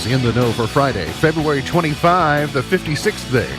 In the Know for Friday, February 25, the 56th day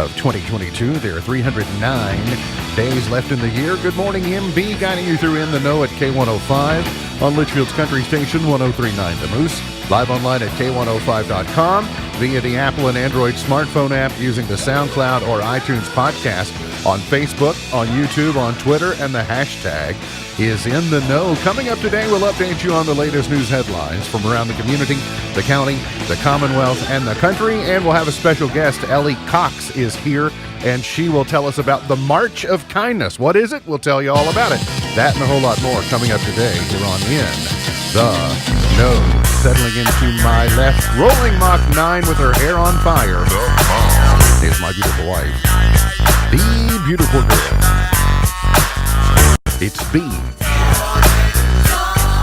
of 2022. There are 309 days left in the year. Good morning, MB, guiding you through In the Know at K105 on Litchfield's Country Station 103.9 The Moose. Live online at K105.com via the Apple and Android smartphone app using the SoundCloud or iTunes podcast, on Facebook, on YouTube, on Twitter, and the hashtag is In the Know. Coming up today, we'll update you on the latest news headlines from around the community, the county, the Commonwealth, and the country. And we'll have a special guest. Ellie Cox is here, and she will tell us about the March of Kindness. What is it? We'll tell you all about it. That and a whole lot more coming up today here on In the Know. Settling into my left, rolling Mach 9 with her hair on fire, is my beautiful wife, the beautiful girl. It's B.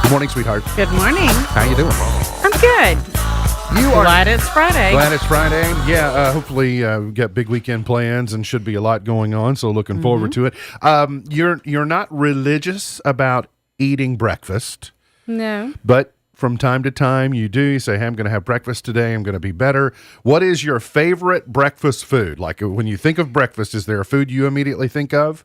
Good morning, sweetheart. Good morning. How you doing? I'm good. You are glad it's Friday. Glad it's Friday. Yeah, hopefully we got big weekend plans and should be a lot going on, so looking forward to it. You're not religious about eating breakfast. No. But from time to time you do. You say, hey, I'm going to have breakfast today. I'm going to be better. What is your favorite breakfast food? Like when you think of breakfast, is there a food you immediately think of?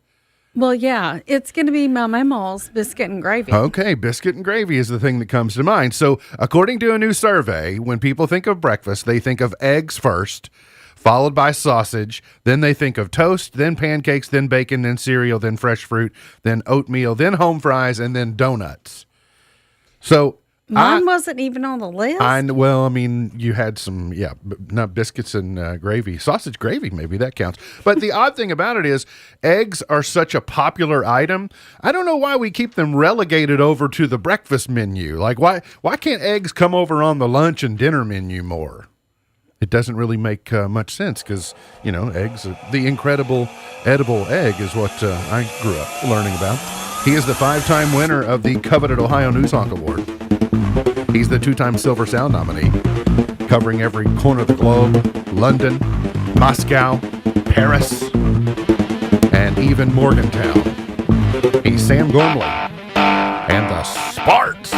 Well, yeah, it's going to be Mama's biscuit and gravy. Okay, biscuit and gravy is the thing that comes to mind. So according to a new survey, when people think of breakfast, they think of eggs first, followed by sausage. Then they think of toast, then pancakes, then bacon, then cereal, then fresh fruit, then oatmeal, then home fries, and then donuts. So mine wasn't even on the list. Well, I mean, you had some, not biscuits and gravy. Sausage gravy, maybe that counts. But the odd thing about it is eggs are such a popular item. I don't know why we keep them relegated over to the breakfast menu. Like, why can't eggs come over on the lunch and dinner menu more? It doesn't really make much sense because, eggs, the incredible edible egg is what I grew up learning about. He is the 5-time winner of the coveted Ohio News Honk Award. He's the 2-time Silver Sound nominee, covering every corner of the globe, London, Moscow, Paris, and even Morgantown. He's Sam Gormley and the Sparks.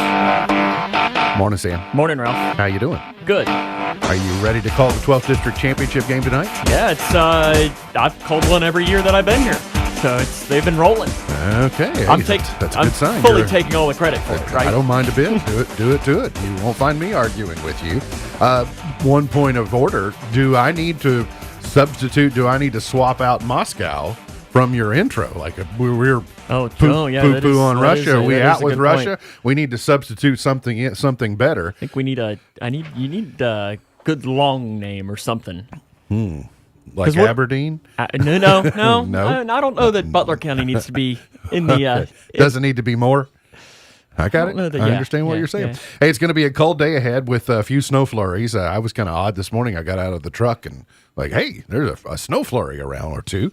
Morning, Sam. Morning, Ralph. How you doing? Good. Are you ready to call the 12th District Championship game tonight? Yeah, I've called one every year that I've been here. So they've been rolling. Okay. That's a good sign. I'm fully taking all the credit for it, right? I don't mind a bit. Do it. You won't find me arguing with you. One point of order. Do I need to swap out Moscow from your intro? Like we're poo-poo on Russia. Are we out with Russia? Point. We need to substitute something better. I think you need a good long name or something. Like Aberdeen? No. No? I don't know that Butler County needs to be in the... Doesn't need to be more? I got it. I understand what you're saying. Yeah. Hey, it's going to be a cold day ahead with a few snow flurries. I was kind of odd this morning. I got out of the truck and like, hey, there's a snow flurry around or two.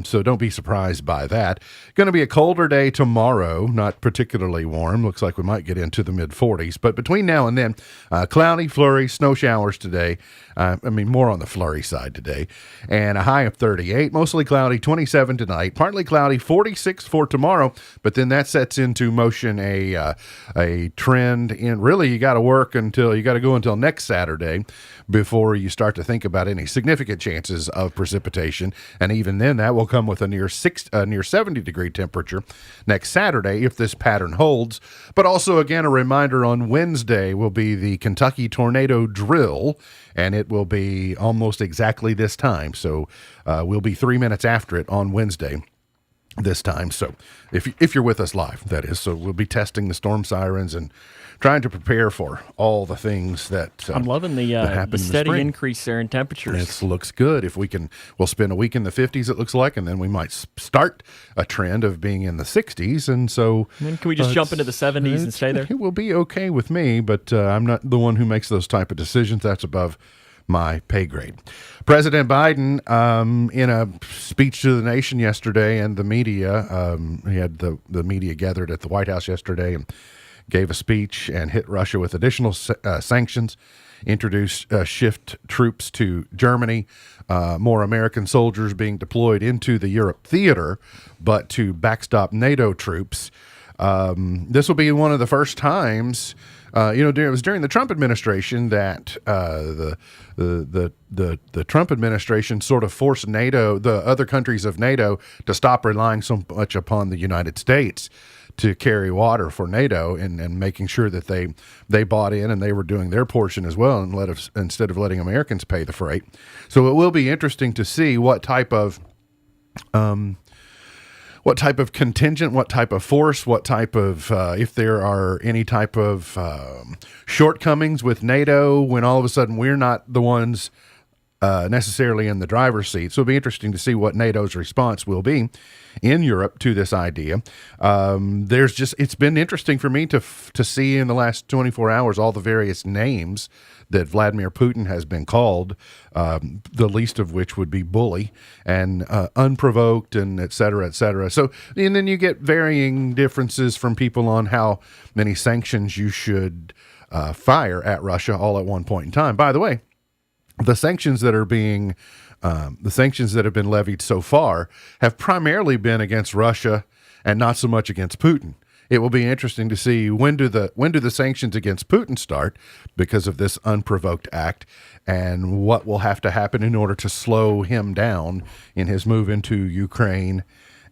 So don't be surprised by that. Going to be a colder day tomorrow, not particularly warm. Looks like we might get into the mid-40s. But between now and then, cloudy, flurry, snow showers today. More on the flurry side today. And a high of 38. Mostly cloudy, 27 tonight. Partly cloudy, 46 for tomorrow. But then that sets into motion a trend. And really, you got to go until next Saturday before you start to think about any significant chances of precipitation. And even then, that will come with a near 70-degree temperature next Saturday if this pattern holds. But also, again, a reminder, on Wednesday will be the Kentucky Tornado Drill, and it will be almost exactly this time. So we'll be 3 minutes after it on Wednesday this time. So if you're with us live, that is. So we'll be testing the storm sirens and trying to prepare for all the things that I'm loving the steady increase there in temperatures. It looks good. We'll spend a week in the 50s, it looks like, and then we might start a trend of being in the 60s. And so, and then can we just jump into the 70s and stay there? It will be okay with me, but I'm not the one who makes those type of decisions. That's above my pay grade. President Biden, in a speech to the nation yesterday and the media, he had the media gathered at the White House yesterday and gave a speech and hit Russia with additional sanctions, introduced shift troops to Germany, more American soldiers being deployed into the Europe theater, but to backstop NATO troops. This will be one of the first times, it was during the Trump administration that the Trump administration sort of forced NATO, the other countries of NATO, to stop relying so much upon the United States to carry water for NATO, and making sure that they bought in and they were doing their portion as well, and instead of letting Americans pay the freight. So it will be interesting to see what type of contingent, what type of force, what type of if there are any type of shortcomings with NATO when all of a sudden we're not the ones necessarily in the driver's seat. So it'll be interesting to see what NATO's response will be in Europe to this idea. It's been interesting for me to see in the last 24 hours all the various names that Vladimir Putin has been called, the least of which would be bully and unprovoked and et cetera, et cetera. So, and then you get varying differences from people on how many sanctions you should fire at Russia all at one point in time. By the way, the sanctions that have been levied so far have primarily been against Russia and not so much against Putin. It will be interesting to see when do the sanctions against Putin start because of this unprovoked act, and what will have to happen in order to slow him down in his move into Ukraine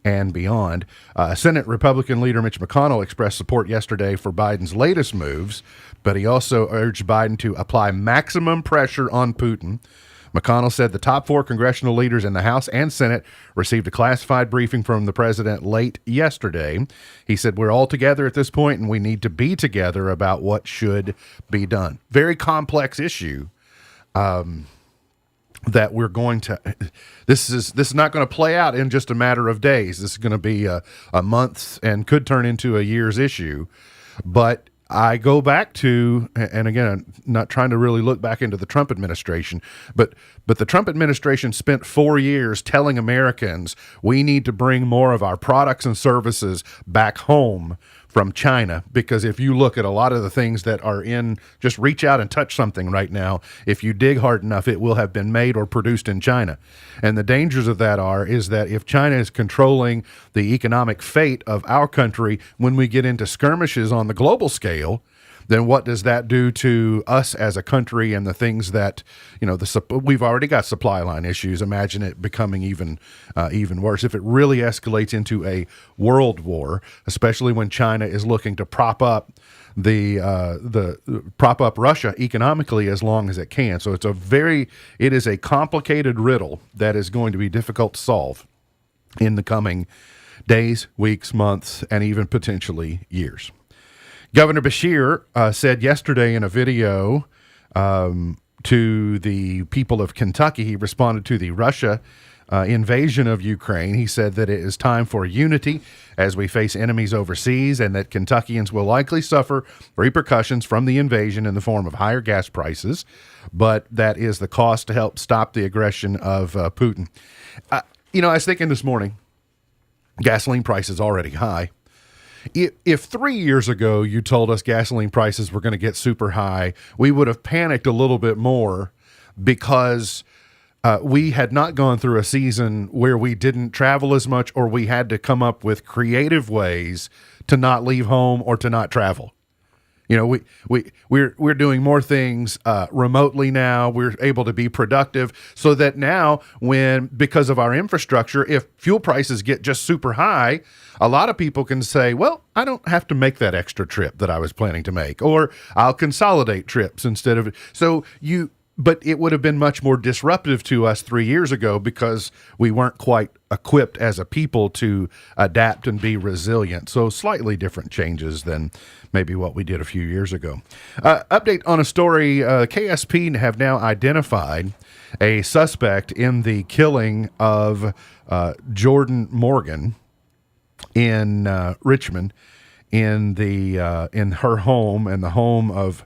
and beyond. Senate Republican leader Mitch McConnell expressed support yesterday for Biden's latest moves, but he also urged Biden to apply maximum pressure on Putin. McConnell said the top 4 congressional leaders in the House and Senate received a classified briefing from the president late yesterday. He said, we're all together at this point, and we need to be together about what should be done. Very complex issue that we're going to, this is not going to play out in just a matter of days. This is going to be a month and could turn into a year's issue. But I go back to, and again, I'm not trying to really look back into the Trump administration, but the Trump administration spent 4 years telling Americans we need to bring more of our products and services back home from China, because if you look at a lot of the things that are in, just reach out and touch something right now, if you dig hard enough, it will have been made or produced in China. And the dangers of that is that if China is controlling the economic fate of our country when we get into skirmishes on the global scale, then what does that do to us as a country and the things that, we've already got supply line issues. Imagine it becoming even worse if it really escalates into a world war, especially when China is looking to prop up Russia economically as long as it can. So it is a complicated riddle that is going to be difficult to solve in the coming days, weeks, months, and even potentially years. Governor Beshear said yesterday in a video to the people of Kentucky, he responded to the Russia invasion of Ukraine. He said that it is time for unity as we face enemies overseas, and that Kentuckians will likely suffer repercussions from the invasion in the form of higher gas prices, but that is the cost to help stop the aggression of Putin. I was thinking this morning, gasoline prices already high. If 3 years ago you told us gasoline prices were going to get super high, we would have panicked a little bit more because we had not gone through a season where we didn't travel as much, or we had to come up with creative ways to not leave home or to not travel. We're doing more things remotely now. We're able to be productive, so that now, because of our infrastructure, if fuel prices get just super high, a lot of people can say, well, I don't have to make that extra trip that I was planning to make, or I'll consolidate trips instead of but it would have been much more disruptive to us 3 years ago because we weren't quite equipped as a people to adapt and be resilient. So slightly different changes than maybe what we did a few years ago. Update on a story. KSP have now identified a suspect in the killing of Jordan Morgan in Richmond, in her home and the home of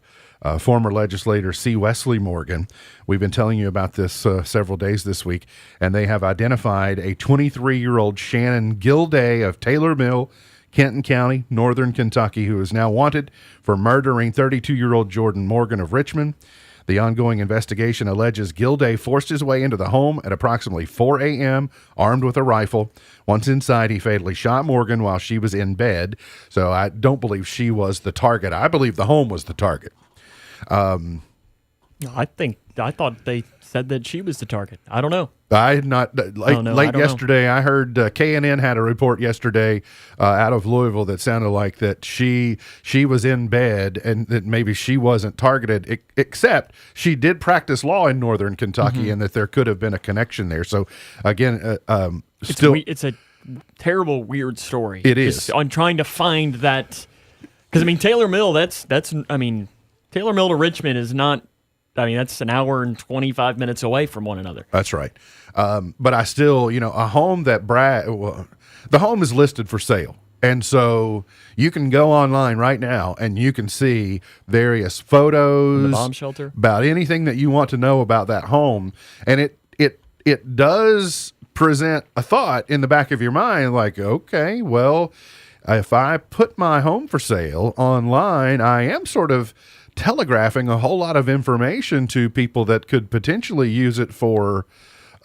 former legislator C. Wesley Morgan. We've been telling you about this several days this week, and they have identified a 23-year-old Shannon Gilday of Taylor Mill, Kenton County, northern Kentucky, who is now wanted for murdering 32-year-old Jordan Morgan of Richmond. The ongoing investigation alleges Gilday forced his way into the home at approximately 4 a.m., armed with a rifle. Once inside, he fatally shot Morgan while she was in bed. So I don't believe she was the target. I believe the home was the target. I thought they said that she was the target. I don't know. I had not late yesterday. I heard KNN had a report yesterday out of Louisville that sounded like that she was in bed and that maybe she wasn't targeted, except she did practice law in northern Kentucky, and that there could have been a connection there. So again, it's a terrible, weird story. It is. Just on trying to find that, because Taylor Mill. Taylor Mill to Richmond is not. That's an hour and 25 minutes away from one another. That's right. But I still, a home that the home is listed for sale. And so you can go online right now and you can see various photos, the bomb shelter, about anything that you want to know about that home. And it does present a thought in the back of your mind, like, okay, well, if I put my home for sale online, I am sort of telegraphing a whole lot of information to people that could potentially use it for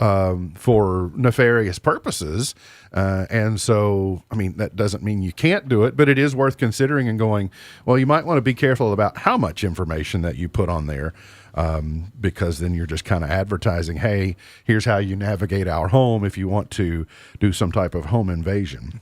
nefarious purposes. And so, that doesn't mean you can't do it, but it is worth considering and going, well, you might want to be careful about how much information that you put on there, because then you're just kind of advertising, hey, here's how you navigate our home if you want to do some type of home invasion.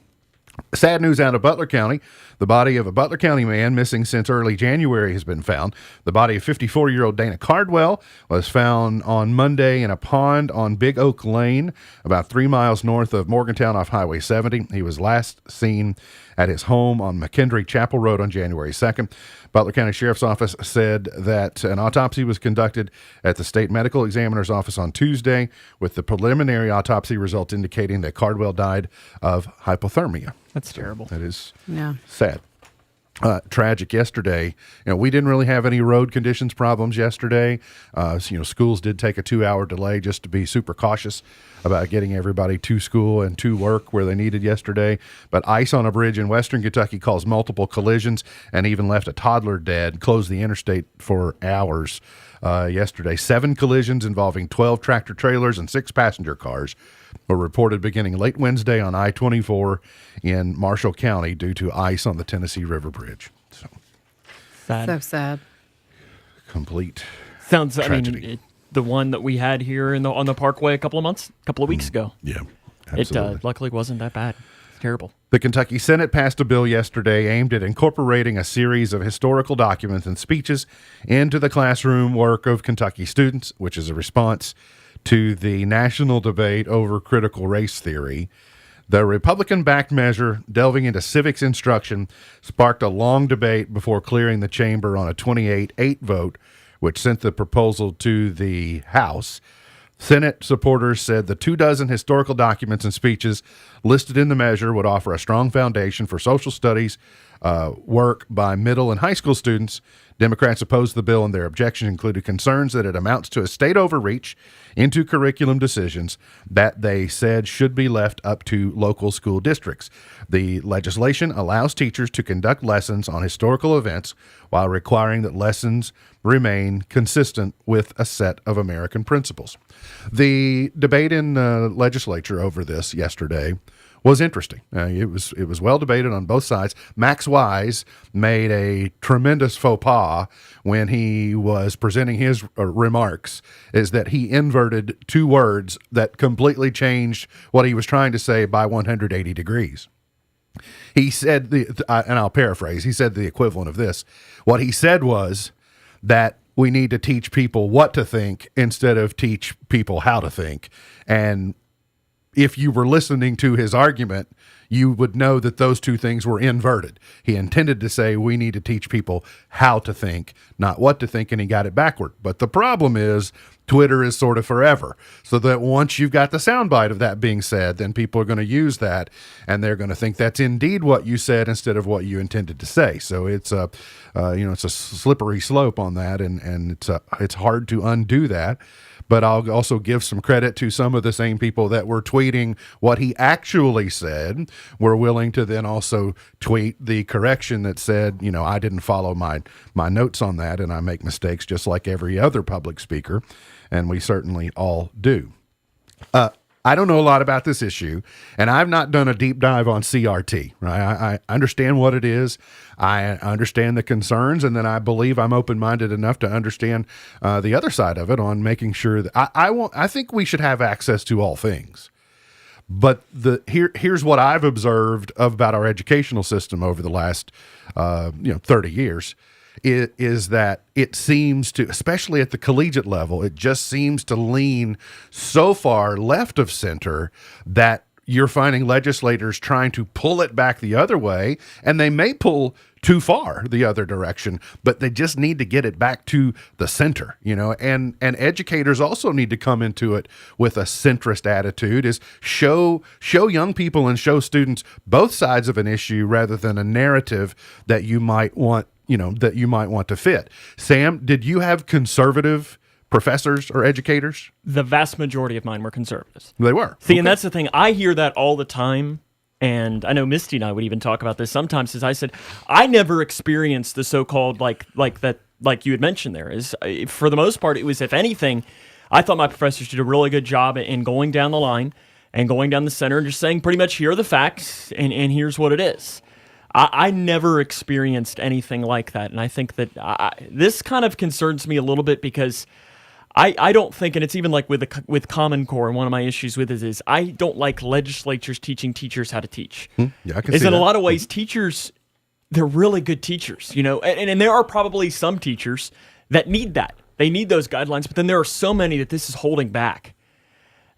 Sad news out of Butler County. The body of a Butler County man missing since early January has been found. The body of 54-year-old Dana Cardwell was found on Monday in a pond on Big Oak Lane, about 3 miles north of Morgantown off Highway 70. He was last seen at his home on McKendree Chapel Road on January 2nd. Butler County Sheriff's Office said that an autopsy was conducted at the State Medical Examiner's Office on Tuesday, with the preliminary autopsy results indicating that Cardwell died of hypothermia. That's terrible. That is sad. Tragic yesterday. We didn't really have any road conditions problems yesterday. Schools did take a 2-hour delay just to be super cautious about getting everybody to school and to work where they needed yesterday. But ice on a bridge in western Kentucky caused multiple collisions and even left a toddler dead, closed the interstate for hours yesterday. 7 collisions involving 12 tractor trailers and 6 passenger cars were reported beginning late Wednesday on I-24 in Marshall County due to ice on the Tennessee River Bridge. So sad. So sad. Complete Sounds tragedy. The one that we had here on the Parkway a couple of weeks ago. Yeah, absolutely. It luckily wasn't that bad. It's terrible. The Kentucky Senate passed a bill yesterday aimed at incorporating a series of historical documents and speeches into the classroom work of Kentucky students, which is a response to the national debate over critical race theory. The Republican-backed measure, delving into civics instruction, sparked a long debate before clearing the chamber on a 28-8 vote, which sent the proposal to the House. Senate supporters said the 24 historical documents and speeches listed in the measure would offer a strong foundation for social studies work by middle and high school students. Democrats opposed the bill, and their objections included concerns that it amounts to a state overreach into curriculum decisions that they said should be left up to local school districts. The legislation allows teachers to conduct lessons on historical events while requiring that lessons remain consistent with a set of American principles. The debate in the legislature over this yesterday was interesting. It was well debated on both sides. Max Wise made a tremendous faux pas when he was presenting his remarks, is that he inverted two words that completely changed what he was trying to say by 180 degrees. He said, and I'll paraphrase, he said the equivalent of this. What he said was that we need to teach people what to think instead of teach people how to think. And if you were listening to his argument, you would know that those two things were inverted. He intended to say we need to teach people how to think, not what to think, and he got it backward. But the problem is Twitter is sort of forever, so that once you've got the soundbite of that being said, then people are going to use that, and they're going to think that's indeed what you said instead of what you intended to say. So it's a, it's a slippery slope on that, and it's hard to undo that. But I'll also give some credit to some of the same people that were tweeting what he actually said, were willing to then also tweet the correction that said, I didn't follow my notes on that, and I make mistakes just like every other public speaker, and we certainly all do. I don't know a lot about this issue, and I've not done a deep dive on CRT. Right? I understand what it is. I understand the concerns, and then I believe I'm open-minded enough to understand the other side of it on making sure that I think we should have access to all things. But here's what I've observed about our educational system over the last 30 years. Is that it seems to, especially at the collegiate level, it just seems to lean so far left of center that you're finding legislators trying to pull it back the other way, and they may pull too far the other direction, but they just need to get it back to the center, and educators also need to come into it with a centrist attitude, is show young people and show students both sides of an issue rather than a narrative that you might want to fit. Sam, did you have conservative professors or educators? The vast majority of mine were conservatives. They were. See, okay. And that's the thing. I hear that all the time, and I know Misty and I would even talk about this sometimes, as I said, I never experienced the so-called like you had mentioned there. Is for the most part, it was, if anything, I thought my professors did a really good job in going down the line and going down the center and just saying pretty much, here are the facts, and here's what it is. I never experienced anything like that, and I think that this kind of concerns me a little bit, because I don't think, and it's even like with Common Core, and one of my issues with it is I don't like legislatures teaching teachers how to teach. Yeah, I can see in that. A lot of ways, teachers, they're really good teachers, and there are probably some teachers that need that. They need those guidelines, but then there are so many that this is holding back.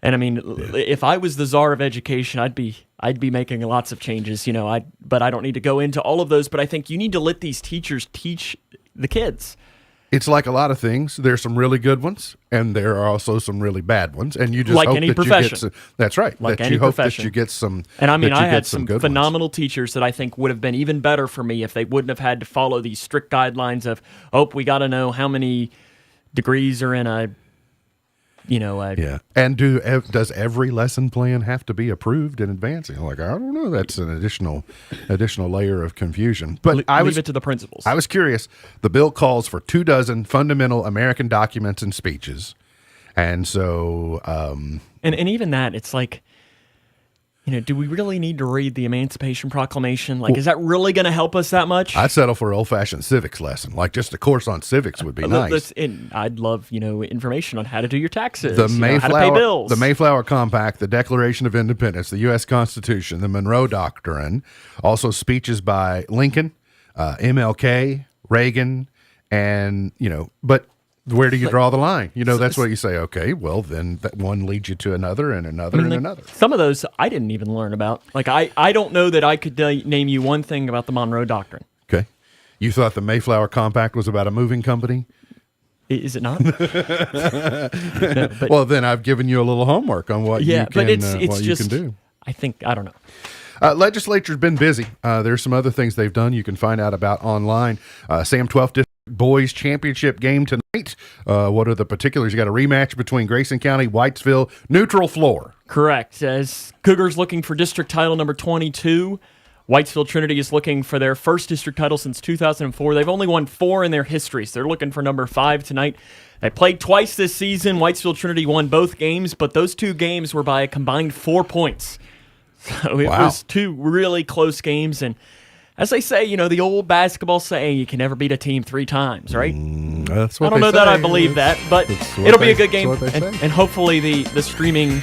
And I mean, if I was the czar of education, I'd be making lots of changes, but I don't need to go into all of those. But I think you need to let these teachers teach the kids. It's like a lot of things. There's some really good ones, and there are also some really bad ones. And you just like hope any that profession. You get some, that's right. Like that any you hope profession. That you get some. And I mean, I had some phenomenal teachers that I think would have been even better for me if they wouldn't have had to follow these strict guidelines of, we got to know how many degrees are in a. Yeah. And does every lesson plan have to be approved in advance? I don't know. That's an additional layer of confusion. But leave it to the principals. I was curious. The bill calls for 24 fundamental American documents and speeches, and so and even that, it's like, do we really need to read the Emancipation Proclamation? Is that really going to help us that much? I'd settle for an old-fashioned civics lesson. Just a course on civics would be nice. And I'd love, information on how to do your taxes, how to pay bills. The Mayflower Compact, the Declaration of Independence, the U.S. Constitution, the Monroe Doctrine, also speeches by Lincoln, MLK, Reagan, and, but where do you draw the line? That's what you say. Okay, well, then that one leads you to another and another and another. Some of those I didn't even learn about. I don't know that I could name you one thing about the Monroe Doctrine. Okay. You thought the Mayflower Compact was about a moving company? Is it not? No, but, Well, then I've given you a little homework on what you can, but it's what just, you can do. I don't know. Legislature's been busy. There's some other things they've done you can find out about online. Sam 12th District Boys Championship game tonight. What are the particulars? You got a rematch between Grayson County, Whitesville, neutral floor. Correct. As Cougars looking for district title number 22, Whitesville Trinity is looking for their first district title since 2004. They've only won 4 in their history, so they're looking for number 5 tonight. They played twice this season. Whitesville Trinity won both games, but those 2 games were by a combined 4 points. So it was 2 really close games, and as they say, the old basketball saying, you can never beat a team 3 times, right? That's what I don't know that I believe that, but it'll be a good game, and hopefully the streaming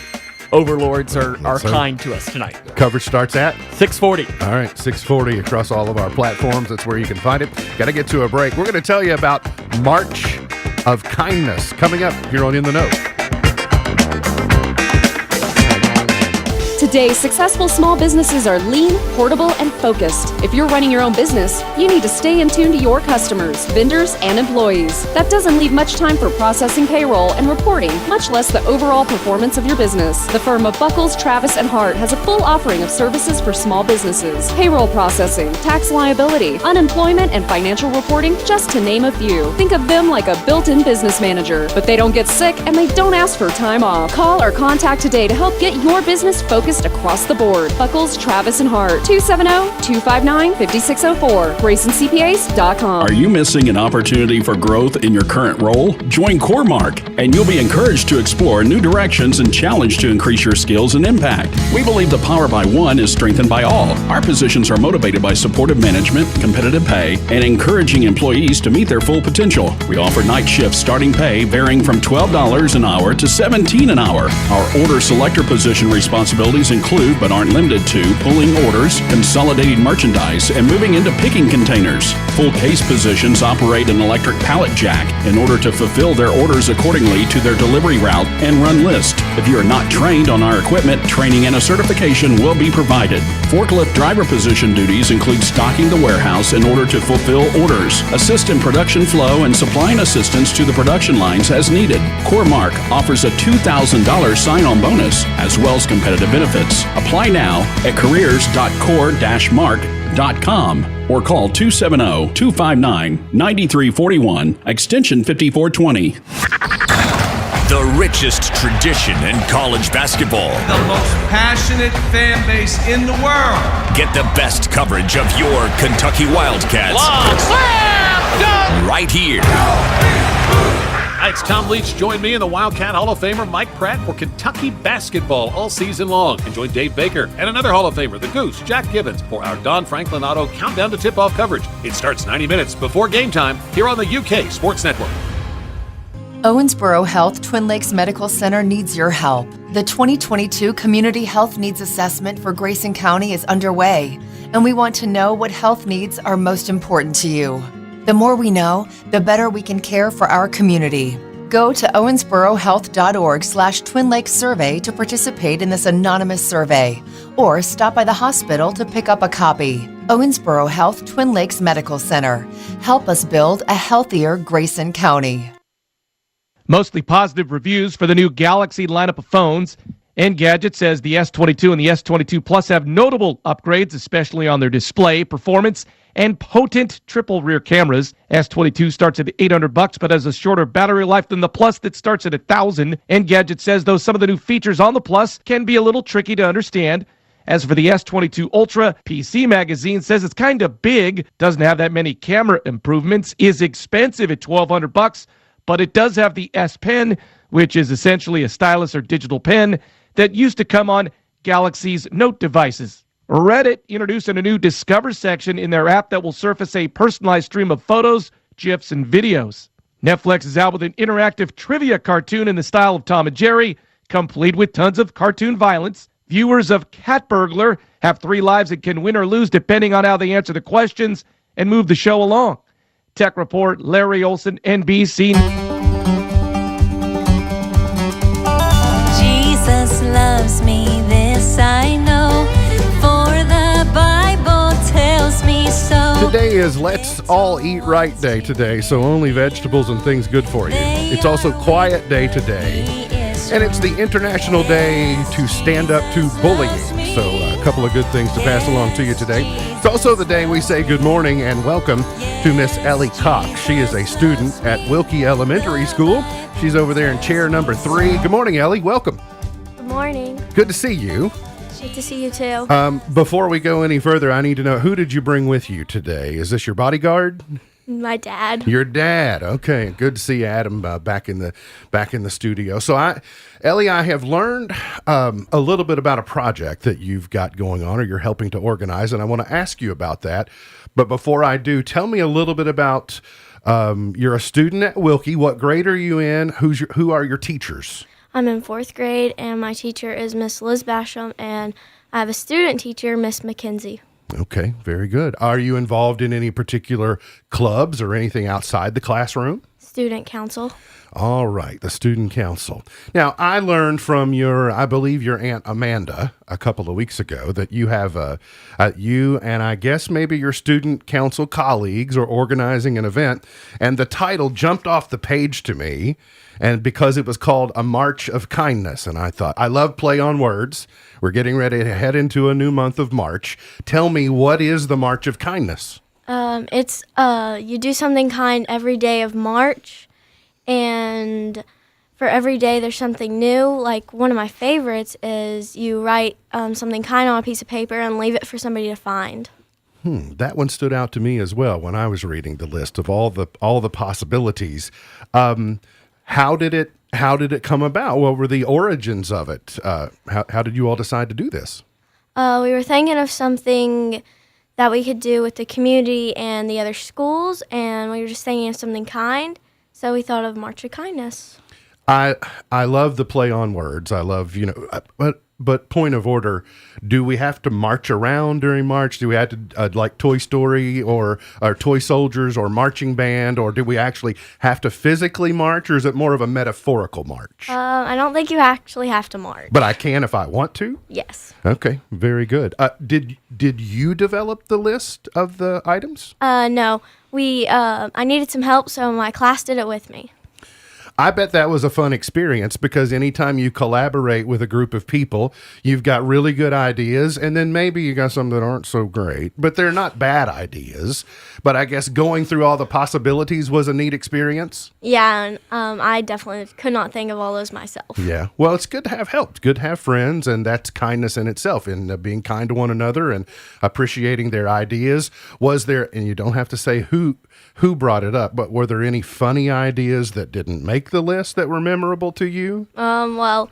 overlords are kind to us tonight. Coverage starts at 6:40. All right, 6:40 across all of our platforms. That's where you can find it. Got to get to a break. We're going to tell you about March of Kindness coming up here on In the Know. Today, successful small businesses are lean, portable, and focused. If you're running your own business, you need to stay in tune to your customers, vendors, and employees. That doesn't leave much time for processing payroll and reporting, much less the overall performance of your business. The firm of Buckles, Travis, and Hart has a full offering of services for small businesses. Payroll processing, tax liability, unemployment, and financial reporting, just to name a few. Think of them like a built-in business manager, but they don't get sick and they don't ask for time off. Call or contact today to help get your business focused across the board. Buckles, Travis, and Hart, 270-259-5604, GraysonCPAs.com. Are you missing an opportunity for growth in your current role? Join CoreMark, and you'll be encouraged to explore new directions and challenged to increase your skills and impact. We believe the power by one is strengthened by all. Our positions are motivated by supportive management, competitive pay, and encouraging employees to meet their full potential. We offer night shift starting pay varying from $12 an hour to $17 an hour. Our order selector position responsibilities include, but aren't limited to, pulling orders, consolidating merchandise, and moving into picking containers. Full case positions operate an electric pallet jack in order to fulfill their orders accordingly to their delivery route and run list. If you are not trained on our equipment, training and a certification will be provided. Forklift driver position duties include stocking the warehouse in order to fulfill orders, assist in production flow, and supplying assistance to the production lines as needed. CoreMark offers a $2,000 sign-on bonus as well as competitive benefits. Apply now at careers.core-mark.com or call 270-259-9341, extension 5420. The richest tradition in college basketball. The most passionate fan base in the world. Get the best coverage of your Kentucky Wildcats. Long slam dunk! Right here. Hi, it's Tom Leach. Join me and the Wildcat Hall of Famer Mike Pratt for Kentucky basketball all season long. And join Dave Baker and another Hall of Famer, the Goose, Jack Gibbons, for our Don Franklin Auto Countdown to Tip-Off coverage. It starts 90 minutes before game time here on the UK Sports Network. Owensboro Health Twin Lakes Medical Center needs your help. The 2022 Community Health Needs Assessment for Grayson County is underway, and we want to know what health needs are most important to you. The more we know, the better we can care for our community. Go to owensborohealth.org/Twin Lakes Survey to participate in this anonymous survey, or stop by the hospital to pick up a copy. Owensboro Health Twin Lakes Medical Center. Help us build a healthier Grayson County. Mostly positive reviews for the new Galaxy lineup of phones. Engadget says the S22 and the S22 Plus have notable upgrades, especially on their display, performance, and potent triple rear cameras. S22 starts at $800, but has a shorter battery life than the Plus that starts at $1,000. Engadget says, though some of the new features on the Plus can be a little tricky to understand. As for the S22 Ultra, PC Magazine says it's kind of big, doesn't have that many camera improvements, is expensive at $1,200, but it does have the S Pen, which is essentially a stylus or digital pen that used to come on Galaxy's Note devices. Reddit introducing a new Discover section in their app that will surface a personalized stream of photos, GIFs, and videos. Netflix is out with an interactive trivia cartoon in the style of Tom and Jerry, complete with tons of cartoon violence. Viewers of Cat Burglar have 3 lives and can win or lose depending on how they answer the questions and move the show along. Tech Report, Larry Olson, NBC. Jesus loves me, this I know, for the Bible tells me so. day is Let's All Eat Right Day today, so only vegetables and things good for you. It's also Quiet Day today, and it's the International Day to stand up to bullying. So a couple of good things to pass along to you today. It's also the day we say good morning and welcome to Miss Ellie Cox. She is a student at Wilkie Elementary School. She's over there in chair number 3. Good morning, Ellie. Welcome. Good morning. Good to see you. Good to see you too. Before we go any further, I need to know, who did you bring with you today? Is this your bodyguard? My dad. Your dad. Okay, good to see Adam back in the studio. So Ellie, I have learned a little bit about a project that you've got going on, or you're helping to organize, and I want to ask you about that. But before I do, tell me a little bit about. You're a student at Wilkie. What grade are you in? Who are your teachers? I'm in 4th grade, and my teacher is Miss Liz Basham, and I have a student teacher, Miss McKenzie. Okay, very good. Are you involved in any particular clubs or anything outside the classroom? Student council. All right, the student council. Now, I learned from I believe your Aunt Amanda a couple of weeks ago that you have you and I guess maybe your student council colleagues are organizing an event, and the title jumped off the page to me, and because it was called A March of Kindness, and I thought, I love play on words. We're getting ready to head into a new month of March. Tell me, what is the March of Kindness? It's you do something kind every day of March, and for every day there's something new. Like, one of my favorites is you write something kind on a piece of paper and leave it for somebody to find. That one stood out to me as well when I was reading the list of all the possibilities. How did it come about? What were the origins of it? How did you all decide to do this? We were thinking of something that we could do with the community and the other schools, and we were just thinking of something kind, so we thought of March of Kindness. I love the play on words. I love, but point of order, do we have to march around during March? Do we have to, like Toy Story or Toy Soldiers or Marching Band, or do we actually have to physically march, or is it more of a metaphorical march? I don't think you actually have to march. But I can if I want to? Yes. Okay, very good. Did you develop the list of the items? No. I needed some help, so my class did it with me. I bet that was a fun experience, because anytime you collaborate with a group of people, you've got really good ideas, and then maybe you got some that aren't so great, but they're not bad ideas. But I guess going through all the possibilities was a neat experience. Yeah, and I definitely could not think of all those myself. Yeah, well, it's good to have help. It's good to have friends, and that's kindness in itself, in being kind to one another and appreciating their ideas. Was there, and you don't have to say who brought it up, but were there any funny ideas that didn't make the list that were memorable to you? Well,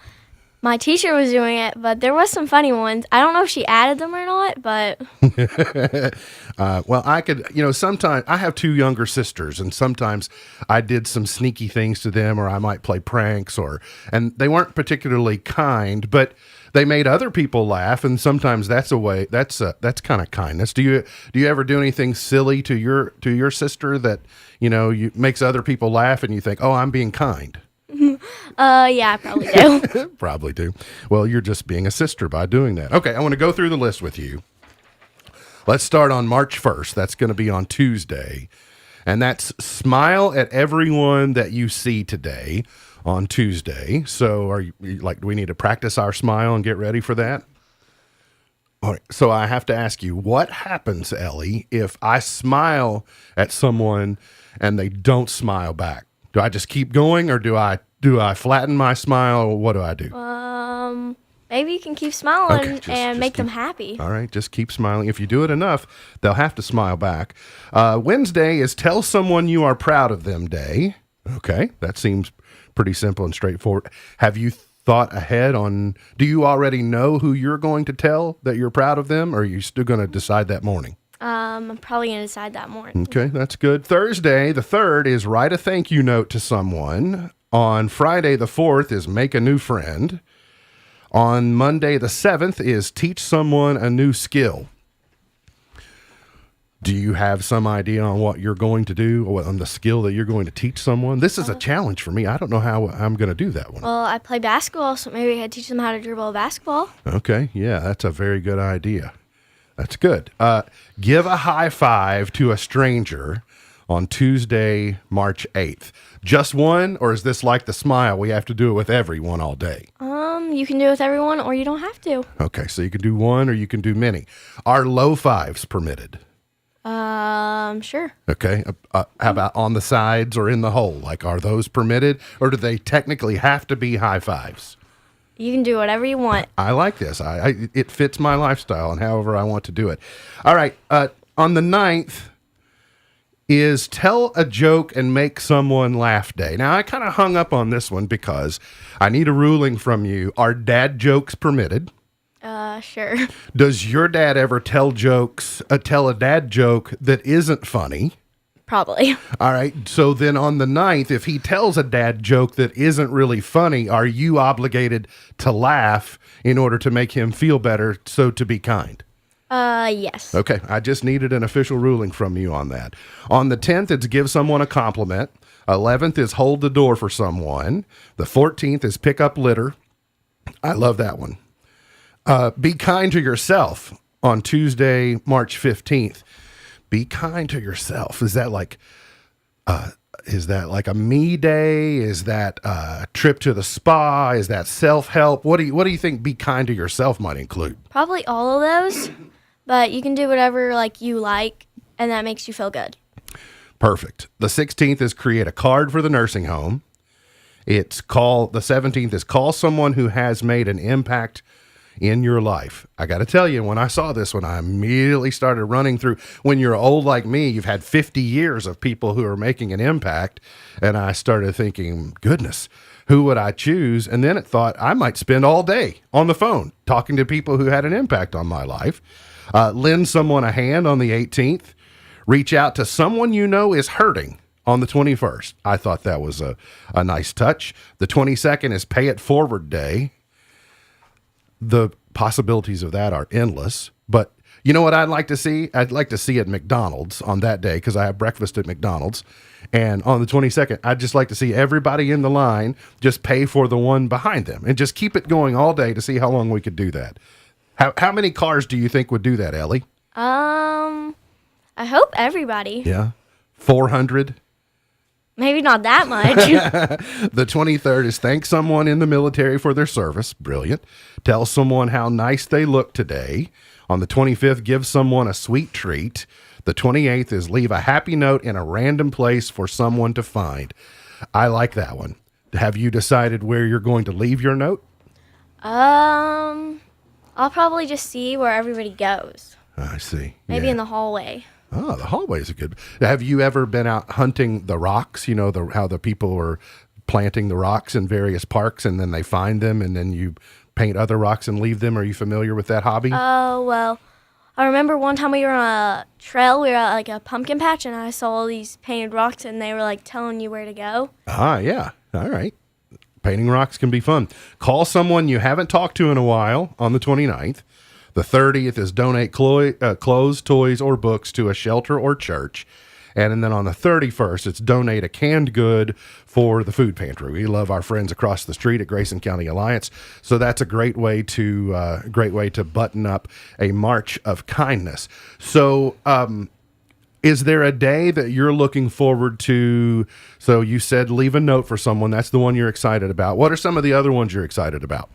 my teacher was doing it, but there was some funny ones. I don't know if she added them or not, but... Well, I could, sometimes I have 2 younger sisters, and sometimes I did some sneaky things to them, or I might play pranks, and they weren't particularly kind, but they made other people laugh, and sometimes that's kind of kindness. Do you ever do anything silly to your sister that makes other people laugh, and you think, oh, I'm being kind? Yeah, I probably do. Probably do. Well, you're just being a sister by doing that. Okay, I want to go through the list with you. Let's start on March 1st. That's going to be on Tuesday. And that's smile at everyone that you see today on Tuesday. So do we need to practice our smile and get ready for that? All right. So I have to ask you, what happens, Ellie, if I smile at someone and they don't smile back? Do I just keep going, or do I flatten my smile, or what do I do? Maybe you can keep smiling just make them happy. All right, just keep smiling. If you do it enough, they'll have to smile back. Wednesday is Tell Someone You Are Proud of Them Day. Okay, that seems pretty simple and straightforward. Have you thought ahead on, do you already know who you're going to tell that you're proud of them, or are you still going to decide that morning? I'm probably going to decide that morning. Okay, that's good. Thursday, the 3rd, is write a thank you note to someone. On Friday, the 4th, is make a new friend. On Monday, the 7th, is teach someone a new skill. Do you have some idea on what you're going to do, or on the skill that you're going to teach someone? This is a challenge for me. I don't know how I'm going to do that one. Well, I play basketball, so maybe I could teach them how to dribble a basketball. Okay, yeah, that's a very good idea. That's good. Give a high five to a stranger on Tuesday, March 8th. Just one, or is this like the smile? We have to do it with everyone all day. You can do it with everyone, or you don't have to. Okay, so you can do one or you can do many. Are low fives permitted? Sure. Okay. How about on the sides or in the hole? Like, are those permitted, or do they technically have to be high fives? You can do whatever you want. I like this. It fits my lifestyle and however I want to do it. All right. On the 9th is tell a joke and make someone laugh day. Now, I kind of hung up on this one because I need a ruling from you. Are dad jokes permitted? Sure. Does your dad ever tell a dad joke that isn't funny? Probably. All right. So then on the 9th, if he tells a dad joke that isn't really funny, are you obligated to laugh in order to make him feel better, so to be kind? Yes. Okay. I just needed an official ruling from you on that. On the 10th, it's give someone a compliment. 11th is hold the door for someone. The 14th is pick up litter. I love that one. Be kind to yourself on Tuesday, March 15th. Be kind to yourself. Is that like a me day? Is that a trip to the spa? Is that self-help? What do you think be kind to yourself might include? Probably all of those, but you can do whatever you like, and that makes you feel good. Perfect. The 16th is create a card for the nursing home. The 17th is call someone who has made an impact in your life. I got to tell you, when I saw this one, I immediately started running through. When you're old like me, you've had 50 years of people who are making an impact. And I started thinking, goodness, who would I choose? And then it thought I might spend all day on the phone talking to people who had an impact on my life. Lend someone a hand on the 18th. Reach out to someone you know is hurting on the 21st. I thought that was a nice touch. The 22nd is pay it forward day. The possibilities of that are endless, but you know what I'd like to see? I'd like to see at McDonald's on that day, because I have breakfast at McDonald's. And on the 22nd, I'd just like to see everybody in the line just pay for the one behind them and just keep it going all day to see how long we could do that. How many cars do you think would do that, Ellie? I hope everybody. Yeah. 400? Maybe not that much. The 23rd is thank someone in the military for their service. Brilliant. Tell someone how nice they look today. On the 25th, give someone a sweet treat. The 28th is leave a happy note in a random place for someone to find. I like that one. Have you decided where you're going to leave your note? I'll probably just see where everybody goes. I see. Maybe in the hallway. Oh, the hallways are good. Have you ever been out hunting the rocks? You know, how the people are planting the rocks in various parks and then they find them and then you paint other rocks and leave them. Are you familiar with that hobby? Oh, well, I remember one time we were on a trail. We were at a pumpkin patch and I saw all these painted rocks and they were telling you where to go. Yeah. All right. Painting rocks can be fun. Call someone you haven't talked to in a while on the 29th. The 30th is donate clothes, toys, or books to a shelter or church. And then on the 31st, it's donate a canned good for the food pantry. We love our friends across the street at Grayson County Alliance. So that's a great way to button up a march of kindness. So is there a day that you're looking forward to? So you said leave a note for someone. That's the one you're excited about. What are some of the other ones you're excited about?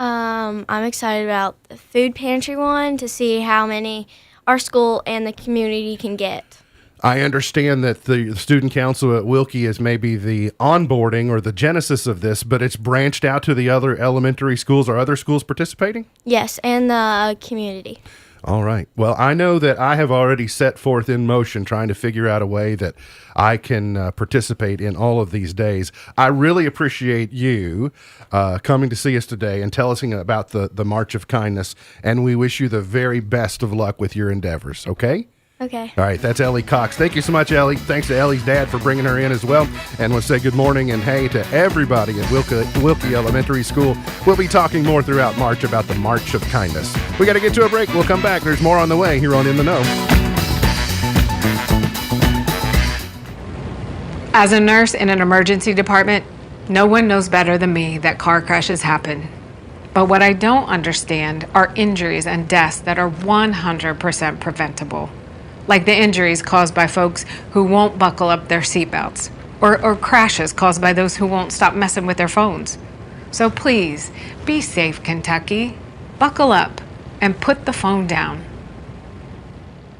I'm excited about the food pantry one to see how many our school and the community can get. I understand that the student council at Wilkie is maybe the onboarding or the genesis of this, but it's branched out to the other elementary schools. Are other schools participating? Yes, and the community. All right. Well, I know that I have already set forth in motion trying to figure out a way that I can participate in all of these days. I really appreciate you coming to see us today and tell us about the March of Kindness, and we wish you the very best of luck with your endeavors, okay? Okay. All right, that's Ellie Cox. Thank you so much, Ellie. Thanks to Ellie's dad for bringing her in as well. And we'll say good morning and hey to everybody at Wilkie Elementary School. We'll be talking more throughout March about the March of Kindness. We got to get to a break. We'll come back. There's more on the way here on In the Know. As a nurse in an emergency department, no one knows better than me that car crashes happen. But what I don't understand are injuries and deaths that are 100% preventable, like the injuries caused by folks who won't buckle up their seatbelts, or crashes caused by those who won't stop messing with their phones. So please, be safe, Kentucky. Buckle up and put the phone down.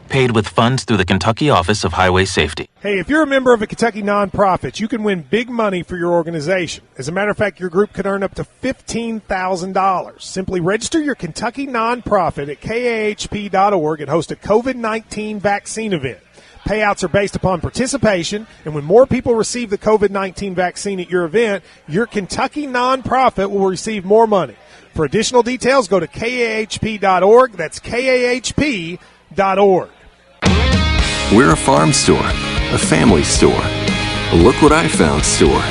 Paid with funds through the Kentucky Office of Highway Safety. Hey, if you're a member of a Kentucky nonprofit, you can win big money for your organization. As a matter of fact, your group could earn up to $15,000. Simply register your Kentucky nonprofit at KAHP.org and host a COVID-19 vaccine event. Payouts are based upon participation, and when more people receive the COVID-19 vaccine at your event, your Kentucky nonprofit will receive more money. For additional details, go to KAHP.org. That's KAHP.org. We're a farm store, a family store, a look what I found store.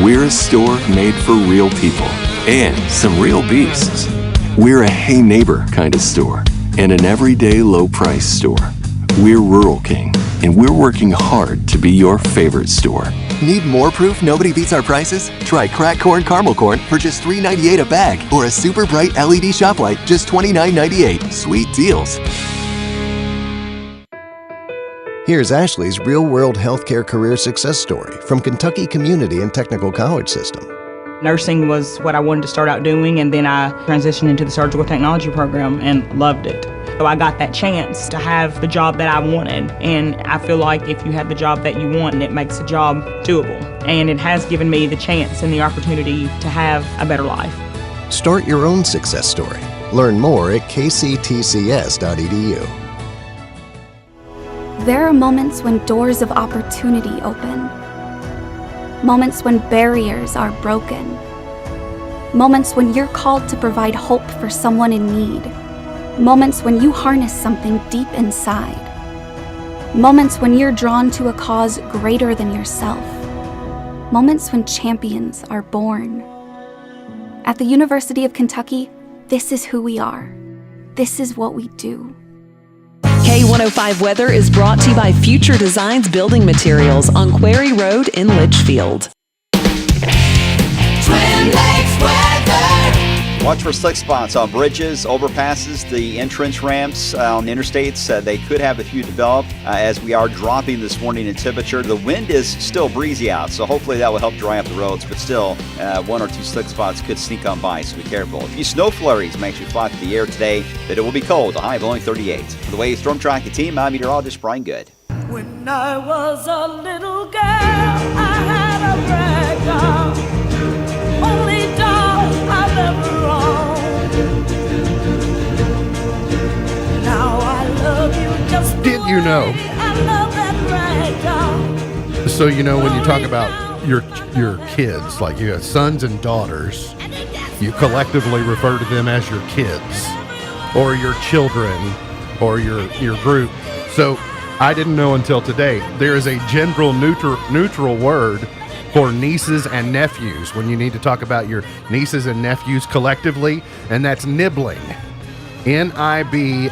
We're a store made for real people and some real beasts. We're a hey neighbor kind of store and an everyday low price store. We're Rural King, and we're working hard to be your favorite store. Need more proof nobody beats our prices? Try cracked corn caramel corn for just $3.98 a bag, or a super bright LED shop light just $29.98. Sweet deals. Here's Ashley's real-world healthcare career success story from Kentucky Community and Technical College System. Nursing was what I wanted to start out doing, and then I transitioned into the surgical technology program and loved it. So I got that chance to have the job that I wanted, and I feel like if you have the job that you want, it makes the job doable. And it has given me the chance and the opportunity to have a better life. Start your own success story. Learn more at kctcs.edu. There are moments when doors of opportunity open. Moments when barriers are broken. Moments when you're called to provide hope for someone in need. Moments when you harness something deep inside. Moments when you're drawn to a cause greater than yourself. Moments when champions are born. At the University of Kentucky, this is who we are. This is what we do. K105 Weather is brought to you by Future Designs Building Materials on Quarry Road in Litchfield. Twin Lakes weather. Watch for slick spots on bridges, overpasses, the entrance ramps on the interstates. They could have a few develop as we are dropping this morning in temperature. The wind is still breezy out, so hopefully that will help dry up the roads, but still one or two slick spots could sneak on by, so be careful. A few snow flurries may actually fly through the air today, but it will be cold, a high of only 38. For the Wave Storm Track team, I'm meteorologist Brian Good. When I was a little girl, I had a rag doll, only doll I've ever owned. Now I love you just the Did you know? I love that rag doll. So you know when you talk about your kids, like you have sons and daughters, you collectively refer to them as your kids, or your children, or your group. So I didn't know until today there is a general neutral word for nieces and nephews when you need to talk about your nieces and nephews collectively, and that's nibbling. Nibling,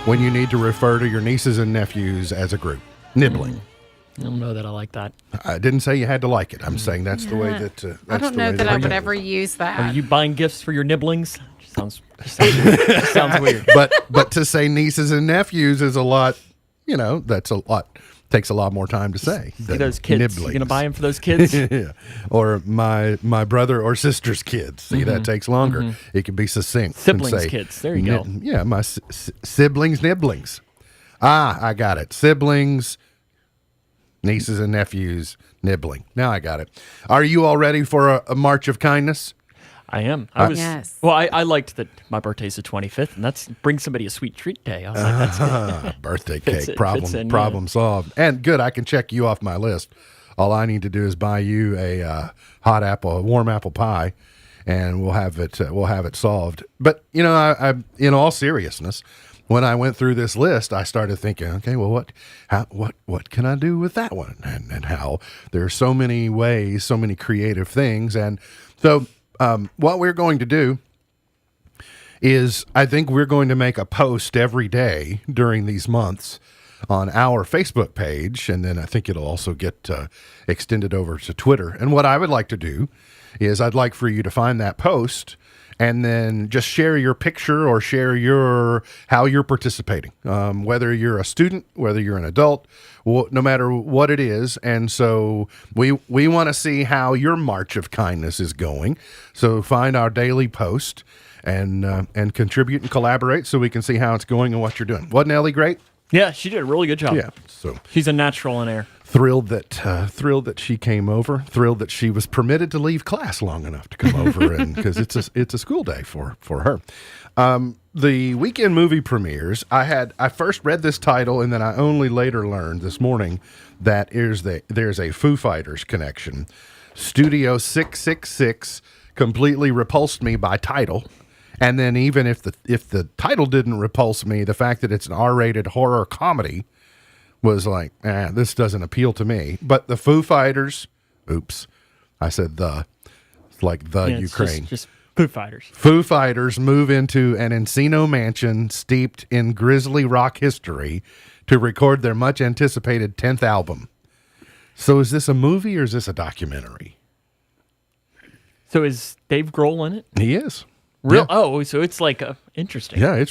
when you need to refer to your nieces and nephews as a group. Nibbling. I don't know that I like that. I didn't say you had to like it. I'm saying that's the way that. That's I don't know that I would ever use that. Are you buying gifts for your nibblings? Sounds weird. But to say nieces and nephews is a lot. That's a lot. Takes a lot more time to say. See those kids. You're gonna buy them for those kids. Yeah. Or my brother or sister's kids. See, that takes longer. It can be succinct. Siblings' kids. There you go. Yeah, my siblings, nibblings. I got it. Siblings, nieces and nephews, nibbling. Now I got it. Are you all ready for a march of kindness? I am. Yes. Well, I liked that my birthday's the 25th, and that's bring somebody a sweet treat day. I was like, that's good. Birthday cake, problem solved. And good, I can check you off my list. All I need to do is buy you a warm apple pie, and we'll have it solved. But I in all seriousness, when I went through this list, I started thinking, okay, well, what can I do with that one? And how there are so many ways, so many creative things, and so. What we're going to do is I think we're going to make a post every day during these months on our Facebook page, and then I think it'll also get extended over to Twitter. And what I would like to do is I'd like for you to find that post and then just share your picture or share how you're participating, whether you're a student, whether you're an adult, no matter what it is. And so we want to see how your march of kindness is going. So find our daily post and contribute and collaborate so we can see how it's going and what you're doing. Wasn't Ellie great? Yeah, she did a really good job. Yeah, so she's a natural on air. Thrilled that she came over. Thrilled that she was permitted to leave class long enough to come over, and because it's a school day for her. The weekend movie premieres. I first read this title, and then I only later learned this morning that there's a Foo Fighters connection. Studio 666 completely repulsed me by title. And then even if the title didn't repulse me, the fact that it's an R-rated horror comedy was like, this doesn't appeal to me. But the Foo Fighters, I said it's like Ukraine. Just Foo Fighters. Foo Fighters move into an Encino mansion steeped in grisly rock history to record their much anticipated 10th album. So is this a movie or is this a documentary? So is Dave Grohl in it? He is. Real? Yeah. Oh, so it's like interesting. Yeah, it's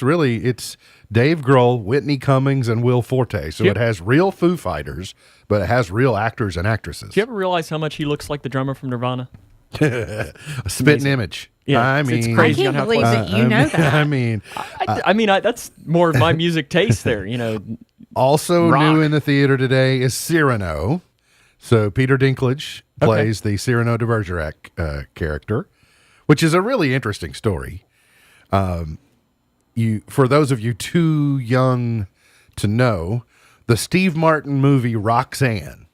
Dave Grohl, Whitney Cummings, and Will Forte. So it has real Foo Fighters, but it has real actors and actresses. Do you ever realize how much he looks like the drummer from Nirvana? A spitting image. Yeah, I mean, it's crazy. I can't believe that you know that. I mean, that's more of my music taste there. Also rock. new in the theater today is Cyrano. So Peter Dinklage plays the Cyrano de Bergerac character, which is a really interesting story. For those of you too young to know, the Steve Martin movie Roxanne,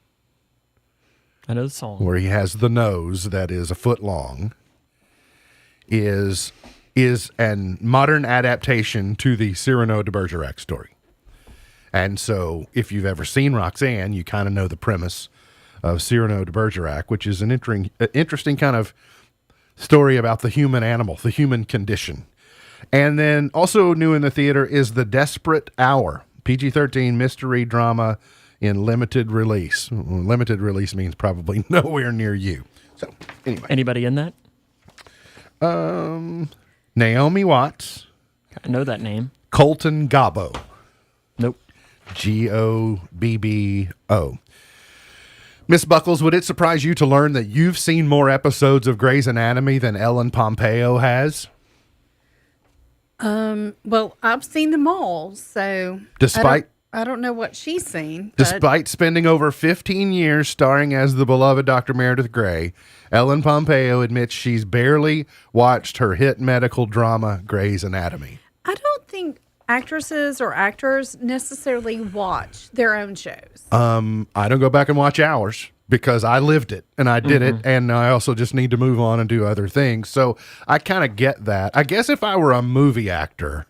I know the song, where he has the nose that is a foot long, is an modern adaptation to the Cyrano de Bergerac story. And so if you've ever seen Roxanne, you kind of know the premise of Cyrano de Bergerac, which is an interesting kind of story about the human animal, the human condition. And then also new in the theater is The Desperate Hour, PG-13 mystery drama in limited release. Limited release means probably nowhere near you. So anyway. Anybody in that? Naomi Watts. I know that name. Colton Gobbo. Nope. Gobbo. Miss Buckles, would it surprise you to learn that you've seen more episodes of Grey's Anatomy than Ellen Pompeo has? Well, I've seen them all, so I don't know what she's seen. Despite spending over 15 years starring as the beloved Dr. Meredith Grey, Ellen Pompeo admits she's barely watched her hit medical drama Grey's Anatomy. I don't think actresses or actors necessarily watch their own shows. I don't go back and watch ours because I lived it and I did it, and I also just need to move on and do other things. So I kind of get that. I guess if I were a movie actor,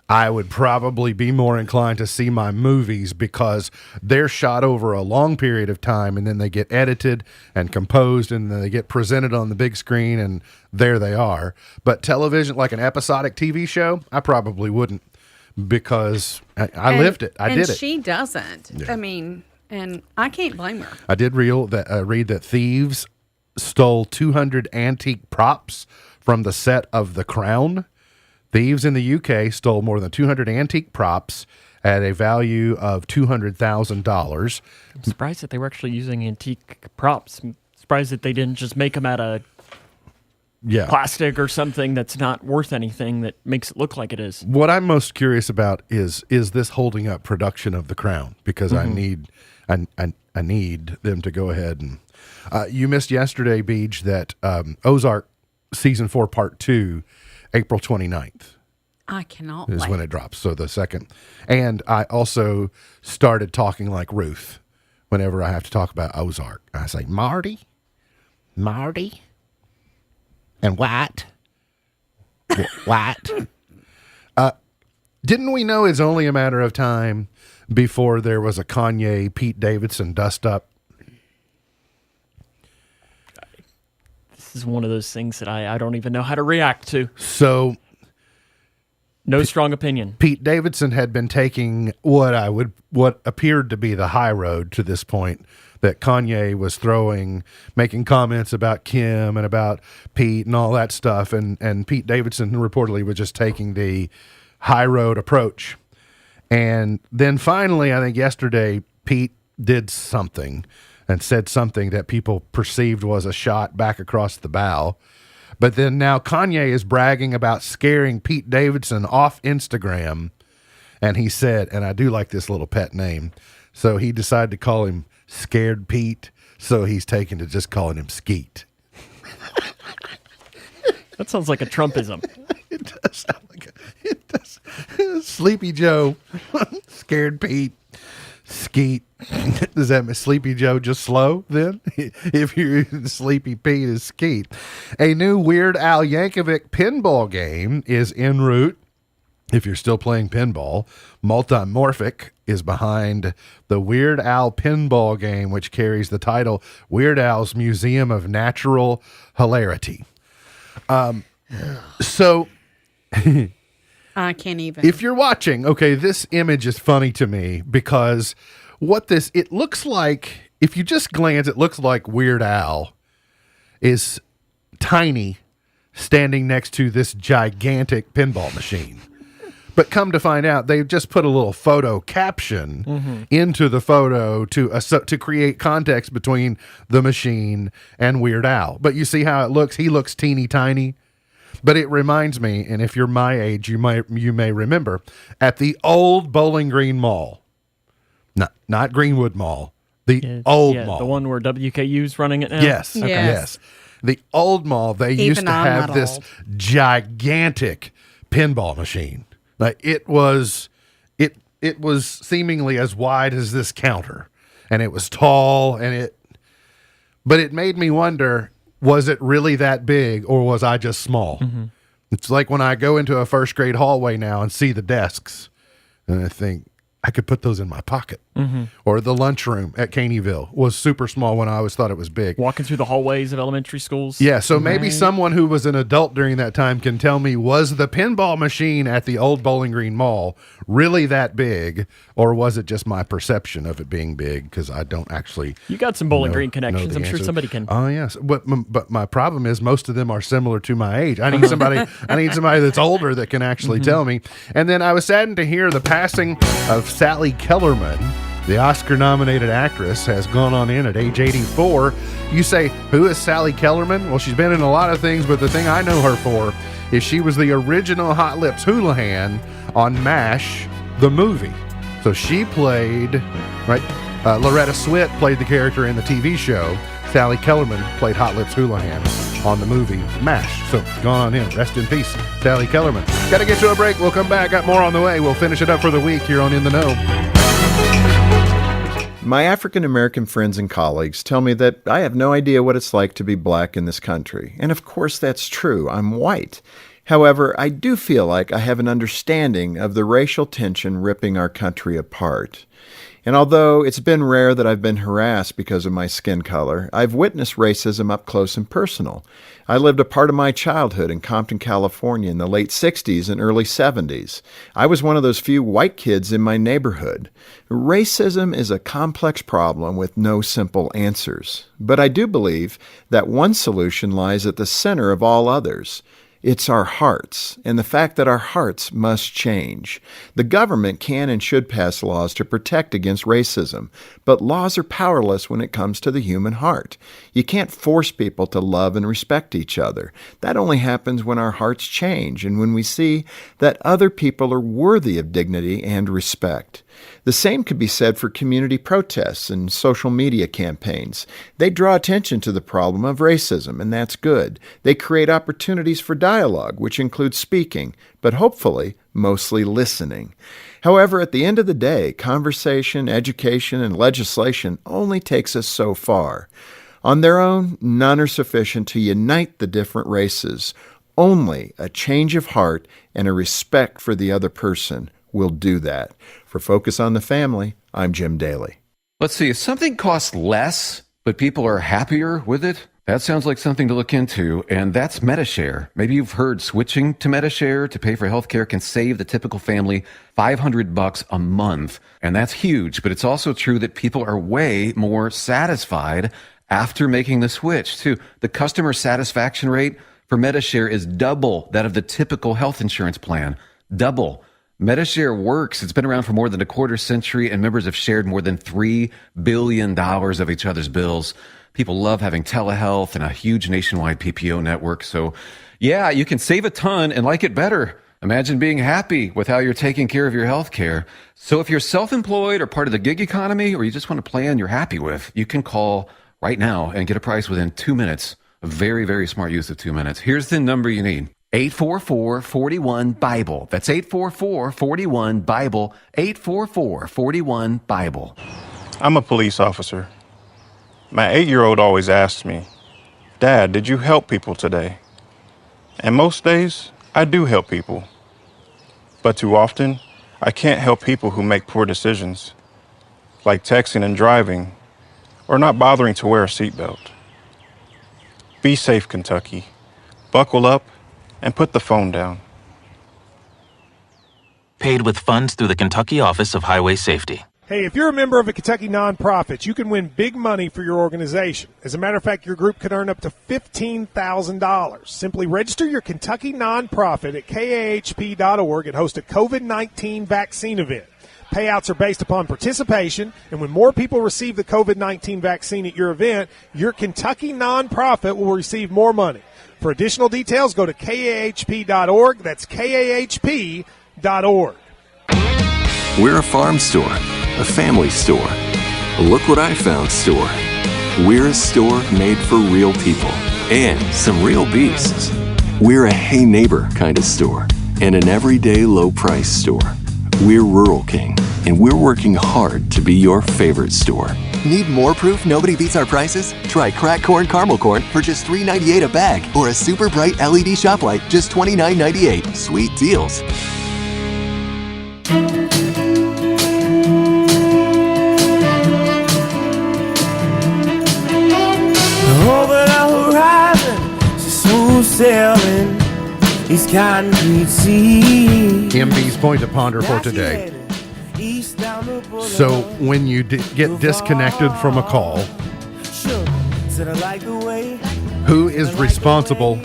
I would probably be more inclined to see my movies because they're shot over a long period of time and then they get edited and composed and then they get presented on the big screen and there they are. But television, like an episodic TV show, I probably wouldn't because I lived it. I did it. And she doesn't. Yeah. I mean, and I can't blame her. I did read that thieves stole 200 antique props from the set of The Crown. Thieves in the UK stole more than 200 antique props at a value of $200,000. I'm surprised that they were actually using antique props. I'm surprised that they didn't just make them out of plastic or something that's not worth anything that makes it look like it is. What I'm most curious about is this holding up production of The Crown? Because I need them to go ahead and... you missed yesterday, Beej, that Ozark Season 4 Part 2... April 29th. I cannot is wait. when it drops. So the second. And I also started talking like Ruth whenever I have to talk about Ozark. I say, Marty, and what? What? Didn't we know it's only a matter of time before there was a Kanye, Pete Davidson dust up? This is one of those things that I don't even know how to react to. So No strong opinion. Pete Davidson had been taking what appeared to be the high road to this point, that Kanye was making comments about Kim and about Pete and all that stuff, and Pete Davidson reportedly was just taking the high road approach. And then finally, I think yesterday, Pete did something and said something that people perceived was a shot back across the bow. But then now Kanye is bragging about scaring Pete Davidson off Instagram. And he said, and I do like this little pet name, so he decided to call him Scared Pete. So he's taken to just calling him Skeet. That sounds like a Trumpism. It does sound like it does. Sleepy Joe, Scared Pete, Skeet. Does that mean Sleepy Joe just slow then? If you're Sleepy Pete is Skeet. A new Weird Al Yankovic pinball game is en route. If you're still playing pinball, Multimorphic is behind the Weird Al pinball game, which carries the title Weird Al's Museum of Natural Hilarity. So I can't even. If you're watching, okay, this image is funny to me because it looks like, if you just glance, it looks like Weird Al is tiny standing next to this gigantic pinball machine. But come to find out, they just put a little photo caption into the photo to create context between the machine and Weird Al. But you see how it looks? He looks teeny tiny. But it reminds me, and if you're my age, you may remember, at the old Bowling Green Mall, not Greenwood Mall, old mall. The one where WKU's running it now? Yes. Okay. Yes. The old mall, they used to have this gigantic pinball machine. Like it was seemingly as wide as this counter, and it was tall, but it made me wonder, was it really that big, or was I just small? Mm-hmm. It's like when I go into a first grade hallway now and see the desks, and I think, I could put those in my pocket. Mm-hmm. Or the lunchroom at Caneyville was super small when I always thought it was big. Walking through the hallways of elementary schools. Yeah, so maybe someone who was an adult during that time can tell me, was the pinball machine at the old Bowling Green Mall really that big, or was it just my perception of it being big? Because I don't actually. You got some Bowling Green connections. I'm sure somebody can. Oh yes, but my problem is most of them are similar to my age. I need somebody. I need somebody that's older that can actually tell me. And then I was saddened to hear the passing of Sally Kellerman. The Oscar-nominated actress has gone on in at age 84. You say, who is Sally Kellerman? Well, she's been in a lot of things, but the thing I know her for is she was the original Hot Lips Houlihan on MASH, the movie. So she played, Loretta Swit played the character in the TV show. Sally Kellerman played Hot Lips Houlihan on the movie MASH. So gone on in. Rest in peace, Sally Kellerman. Got to get to a break. We'll come back. Got more on the way. We'll finish it up for the week here on In the Know. My African American friends and colleagues tell me that I have no idea what it's like to be black in this country. And of course that's true. I'm white. However, I do feel like I have an understanding of the racial tension ripping our country apart. And although it's been rare that I've been harassed because of my skin color, I've witnessed racism up close and personal. I lived a part of my childhood in Compton, California in the late 60s and early 70s. I was one of those few white kids in my neighborhood. Racism is a complex problem with no simple answers. But I do believe that one solution lies at the center of all others. It's our hearts, and the fact that our hearts must change. The government can and should pass laws to protect against racism, but laws are powerless when it comes to the human heart. You can't force people to love and respect each other. That only happens when our hearts change and when we see that other people are worthy of dignity and respect. The same could be said for community protests and social media campaigns. They draw attention to the problem of racism, and that's good. They create opportunities for dialogue, which includes speaking, but hopefully mostly listening. However, at the end of the day, conversation, education, and legislation only takes us so far. On their own, none are sufficient to unite the different races. Only a change of heart and a respect for the other person will do that. For Focus on the Family, I'm Jim Daly. Let's see, if something costs less, but people are happier with it, That sounds like something to look into, and that's Medishare. Maybe you've heard switching to Medishare to pay for healthcare can save the typical family $500 a month, and that's huge. But it's also true that people are way more satisfied after making the switch, too. The customer satisfaction rate for Medishare is double that of the typical health insurance plan. Double. Medishare works. It's been around for more than a quarter century, and members have shared more than $3 billion of each other's bills. People love having telehealth and a huge nationwide PPO network. So, yeah, you can save a ton and like it better. Imagine being happy with how you're taking care of your health care. So if you're self-employed or part of the gig economy, or you just want a plan you're happy with, you can call right now and get a price within 2 minutes. A very, very smart use of 2 minutes. Here's the number you need. 844-41-BIBLE. That's 844-41-BIBLE. 844-41-BIBLE. I'm a police officer. My 8-year-old always asks me, "Dad, did you help people today?" And most days, I do help people. But too often, I can't help people who make poor decisions, like texting and driving, or not bothering to wear a seatbelt. Be safe, Kentucky. Buckle up and put the phone down. Paid with funds through the Kentucky Office of Highway Safety. Hey, if you're a member of a Kentucky nonprofit, you can win big money for your organization. As a matter of fact, your group could earn up to $15,000. Simply register your Kentucky nonprofit at KAHP.org and host a COVID-19 vaccine event. Payouts are based upon participation, and when more people receive the COVID-19 vaccine at your event, your Kentucky nonprofit will receive more money. For additional details, go to KAHP.org. That's KAHP.org. We're a farm store, a family store, a look what I found store. We're a store made for real people and some real beasts. We're a hey neighbor kind of store and an everyday low price store. We're Rural King, and we're working hard to be your favorite store. Need more proof nobody beats our prices? Try cracked corn caramel corn for just $3.98 a bag, or a super bright LED shop light, just $29.98. Sweet deals. Over the horizon, she's smooth sailing these concrete seas. MB's point to ponder for today. So when you get disconnected from a call, who is responsible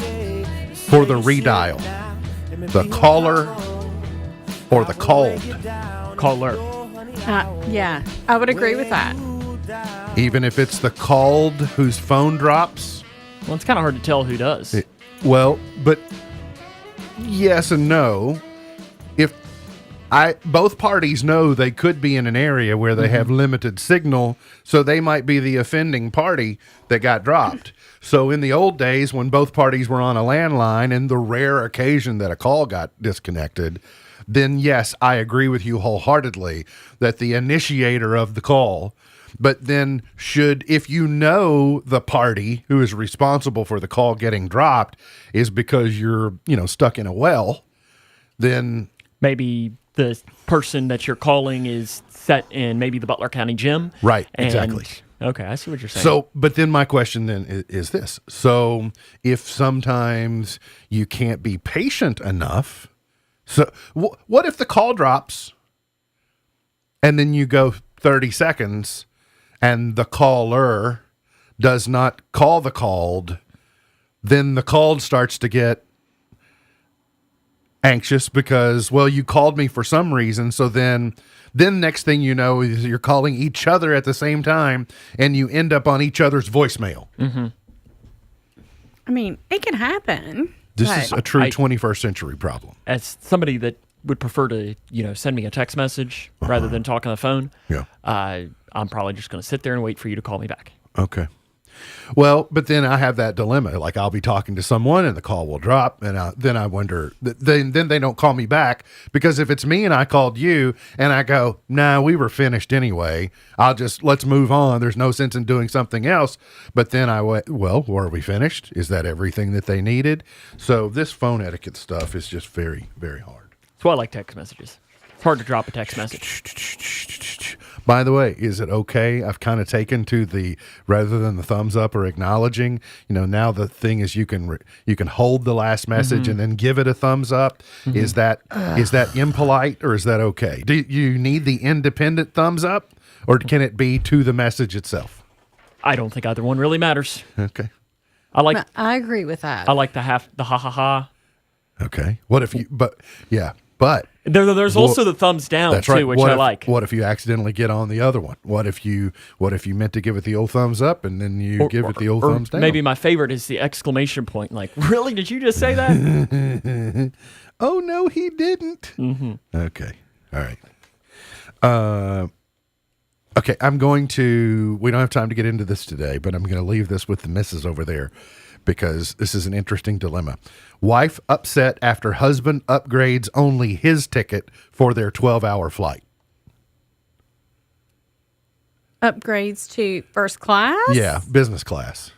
for the redial? The caller or the called? Caller. Yeah, I would agree with that. Even if it's the called whose phone drops? Well, it's kind of hard to tell who does. But yes and no. If both parties know they could be in an area where they have limited signal, so they might be the offending party that got dropped. So in the old days, when both parties were on a landline and the rare occasion that a call got disconnected, then yes, I agree with you wholeheartedly that the initiator of the call. But then if you know the party who is responsible for the call getting dropped is because you're, stuck in a well, then maybe the person that you're calling is set in maybe the Butler County gym. Right, exactly. Okay, I see what you're saying. So, but then my question then is this. So if sometimes you can't be patient enough, so what if the call drops and then you go 30 seconds and the caller does not call the called, then the called starts to get anxious because, well, you called me for some reason. So then next thing you know is you're calling each other at the same time and you end up on each other's voicemail. Mm-hmm. I mean, it can happen. This is a true 21st century problem. As somebody that would prefer to, send me a text message rather than talk on the phone, I'm probably just going to sit there and wait for you to call me back. Okay. Well, but then I have that dilemma. Like I'll be talking to someone and the call will drop, and then I wonder. Then they don't call me back because if it's me and I called you and I go, "Nah, we were finished anyway. Let's move on. There's no sense in doing something else." But then I went, "Well, were we finished? Is that everything that they needed?" So this phone etiquette stuff is just very, very hard. That's why I like text messages. It's hard to drop a text message. By the way, is it okay? I've kind of taken to the, rather than the thumbs up or acknowledging, now the thing is you can hold the last message and then give it a thumbs up. Is that impolite or is that okay? Do you need the independent thumbs up or can it be to the message itself? I don't think either one really matters. Okay. I agree with that. I like the ha ha ha. Okay. What if you, but there's also the thumbs down that's too, right. which I like. What if you accidentally get on the other one? What if you meant to give it the old thumbs up and then you give it the old thumbs down? Maybe my favorite is the exclamation point. Like, really? Did you just say that? Oh no, he didn't. Okay. All right. Okay, we don't have time to get into this today, but I'm going to leave this with the missus over there because this is an interesting dilemma. Wife upset after husband upgrades only his ticket for their 12-hour flight. Upgrades to first class? Yeah, business class.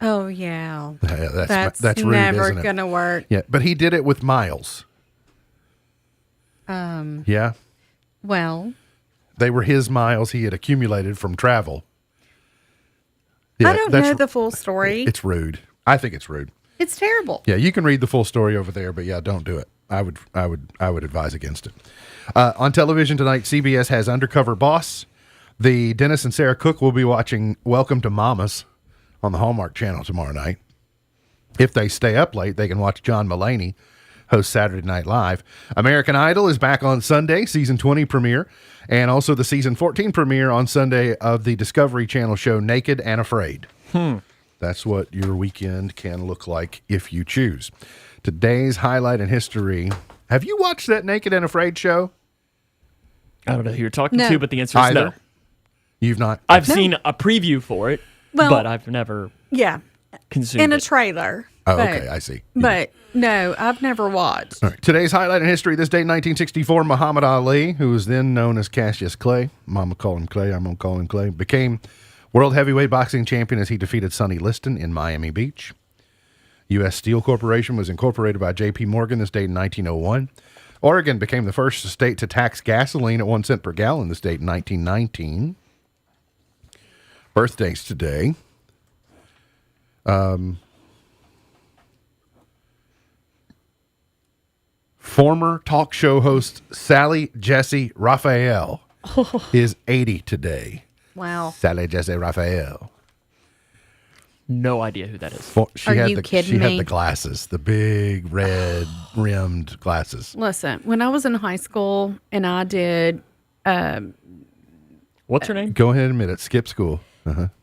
Oh, yeah. That's rude, never isn't it? going to work. Yeah, but he did it with miles. Yeah. Well, they were his miles he had accumulated from travel. Yeah, I don't know the full story. It's rude. I think it's rude. It's terrible. Yeah, you can read the full story over there, but yeah, don't do it. I would advise against it. On television tonight, CBS has Undercover Boss. The Dennis and Sarah Cook will be watching Welcome to Mamas on the Hallmark Channel tomorrow night. If they stay up late, they can watch John Mulaney host Saturday Night Live. American Idol is back on Sunday, season 20 premiere, and also the season 14 premiere on Sunday of the Discovery Channel show Naked and Afraid. That's what your weekend can look like if you choose. Today's highlight in history. Have you watched that Naked and Afraid show? I don't know who you're talking to, but the answer is no. You've not? I've seen a preview for it, but I've never consumed in a it. trailer. Oh, okay, I see. But no, I've never watched. All right. Today's highlight in history, this day, 1964, Muhammad Ali, who was then known as Cassius Clay, Mama called him Clay, I'm going to call him Clay, became world heavyweight boxing champion as he defeated Sonny Liston in Miami Beach. U.S. Steel Corporation was incorporated by J.P. Morgan this date in 1901. Oregon became the first state to tax gasoline at 1 cent per gallon this date in 1919. Birthdays today. Former talk show host Sally Jessy Raphael is 80 today. Wow. Sally Jessy Raphael. No idea who that is. Are you kidding me? Had the glasses, the big red rimmed glasses. Listen, when I was in high school and I did... What's her name? Go ahead and admit it. Skip school.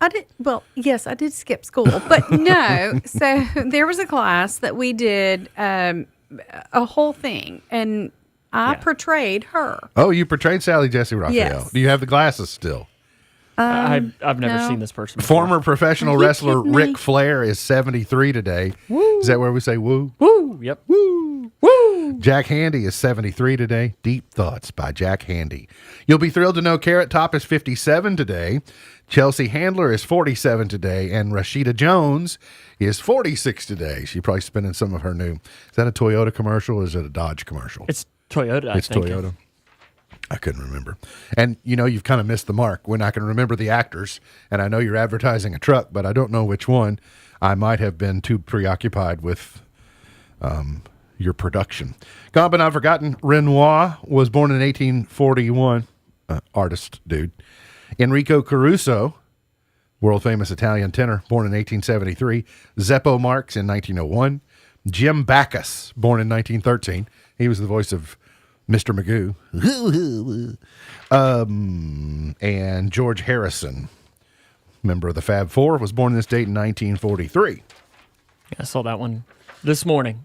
I did. Well, yes, I did skip school, but no. So there was a class that we did a whole thing, and I portrayed her. Oh, you portrayed Sally Jessy Raphael. Yes. Do you have the glasses still? I've never seen this person before. Former professional wrestler Ric Flair is 73 today. Woo. Is that where we say woo? Woo. Yep. Woo. Woo. Jack Handy is 73 today. Deep Thoughts by Jack Handy. You'll be thrilled to know Carrot Top is 57 today. Chelsea Handler is 47 today. And Rashida Jones is 46 today. She's probably spending some of her new. Is that a Toyota commercial or is it a Dodge commercial? It's Toyota, I think. It's Toyota. I couldn't remember. And, you've kind of missed the mark. We're not going to remember the actors. And I know you're advertising a truck, but I don't know which one. I might have been too preoccupied with your production. Gone but not forgotten, Renoir was born in 1841. Artist, dude. Enrico Caruso, world-famous Italian tenor, born in 1873. Zeppo Marx in 1901. Jim Backus, born in 1913. He was the voice of Mr. Magoo. And George Harrison, member of the Fab Four, was born this date in 1943. I saw that one this morning.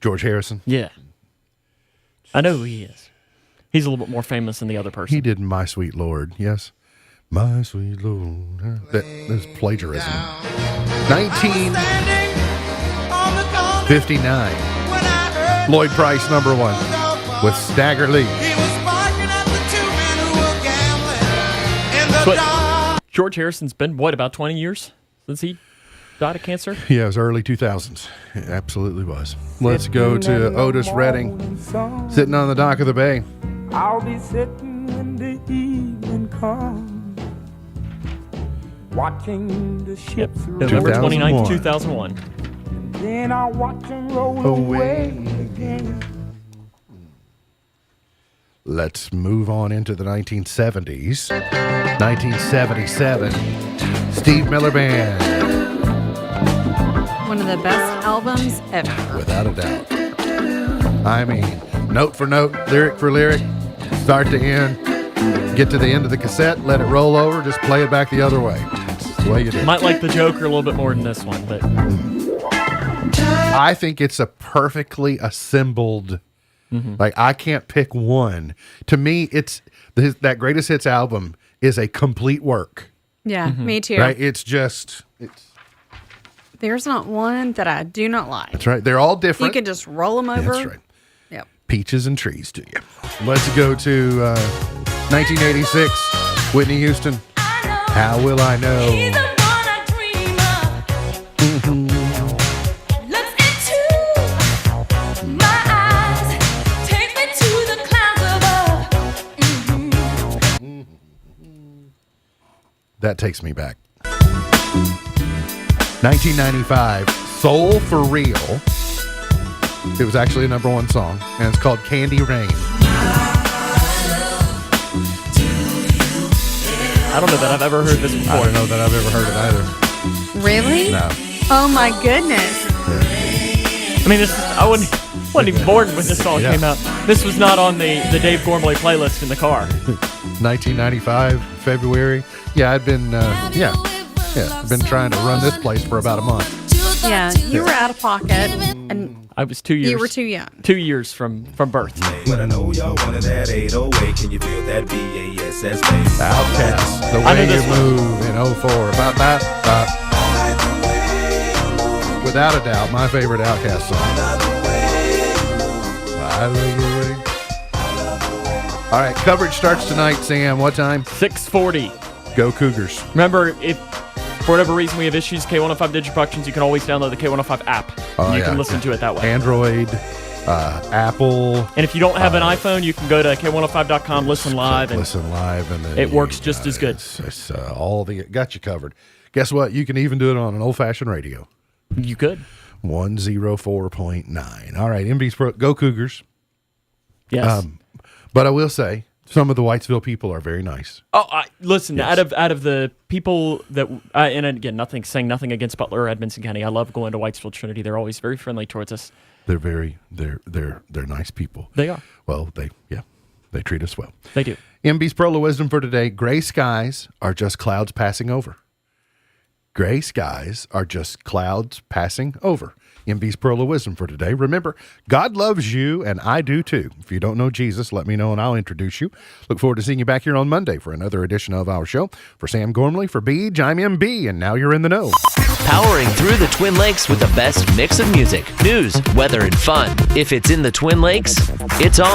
George Harrison? Yeah. I know who he is. He's a little bit more famous than the other person. He did My Sweet Lord, yes. My Sweet Lord. That is plagiarism. 1959. Lloyd Price, #1, with Stagger Lee. But George Harrison's been, about 20 years since he died of cancer? Yeah, it was early 2000s. It absolutely was. Let's go to Otis Redding, sitting on the dock of the bay. I'll be sitting when the evening comes, watching the ships roll. November 29th, 2001. Then I'll watch them roll away again. Let's move on into the 1970s. 1977, Steve Miller Band. One of the best albums ever. Without a doubt. I mean, note for note, lyric for lyric, start to end. Get to the end of the cassette, let it roll over, just play it back the other way. That's the way you do it. Might like the Joker a little bit more than this one, but I think it's a perfectly assembled. Like, I can't pick one. To me, it's that Greatest Hits album is a complete work. Yeah, me too. Right? It's There's not one that I do not like. that's right. They're all different. You can just roll them over. That's right. Yep. Peaches and trees to you. Let's go to 1986, Whitney Houston. How will I know? That takes me back. 1995, Soul for Real. It was actually a #1 song, and it's called Candy Rain. I don't know that I've ever heard this before. I don't know that I've ever heard it either. Really? No. Oh my goodness. I mean, I wasn't even born when this song came out. This was not on the Dave Gormley playlist in the car. 1995, February. Yeah, I'd been, I've been trying to run this place for about a month. Yeah, you were out of pocket, and I was 2 years. you were too young. 2 years from birth. But I know y'all wanted that 808. Can you feel that BASS bass? Outcast, The Way You Move in 04. About that. Without a doubt, my favorite Outcast song. I love the way. All right, coverage starts tonight, Sam. What time? 6:40. Go Cougars. Remember, if for whatever reason we have issues, K105 Digiproductions, you can always download the K105 app. You can listen to it that way. Android, Apple. And if you don't have an iPhone, you can go to K105.com, listen live. And and it works just as good. It's got you covered. Guess what? You can even do it on an old-fashioned radio. You could. 104.9. All right, MB's Pro. Go Cougars. Yes. But I will say, some of the Whitesville people are very nice. Oh, listen, yes. out of the people that, and again, saying nothing against Butler or Edmonson County. I love going to Whitesville Trinity. They're always very friendly towards us. They're nice people. They are. Well, they treat us well. They do. MB's Pearl of Wisdom for today. Gray skies are just clouds passing over. Gray skies are just clouds passing over. MB's Pearl of Wisdom for today. Remember, God loves you, and I do too. If you don't know Jesus, let me know, and I'll introduce you. Look forward to seeing you back here on Monday for another edition of our show. For Sam Gormley, for Beej, I'm MB, and now you're in the know. Powering through the Twin Lakes with the best mix of music, news, weather, and fun. If it's in the Twin Lakes, it's on.